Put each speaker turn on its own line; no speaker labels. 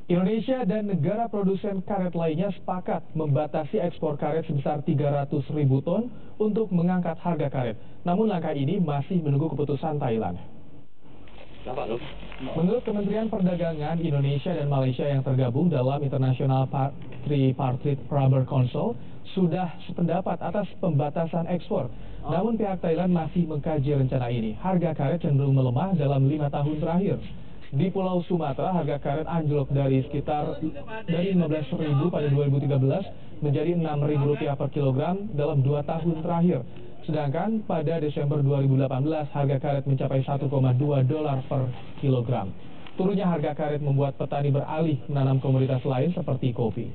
Indonesia dan negara produsen karet lainnya sepakat membatasi ekspor karet sebesar 300.000 ton untuk mengangkat harga karet. Namun langkah ini masih menunggu keputusan Thailand. Menurut Kementerian Perdagangan, Indonesia dan Malaysia yang tergabung dalam International Tripartite Rubber Council sudah sependapat atas pembatasan ekspor. Namun pihak Thailand masih mengkaji rencana ini. Harga karet cenderung melemah dalam 5 tahun terakhir. Di Pulau Sumatera, harga karet anjlok dari 15.000 pada 2013 menjadi Rp6.000 per kilogram dalam 2 tahun terakhir. Sedangkan pada Desember 2018, harga karet mencapai $1,2 per kilogram. Turunnya harga karet membuat petani beralih menanam komoditas lain seperti kopi.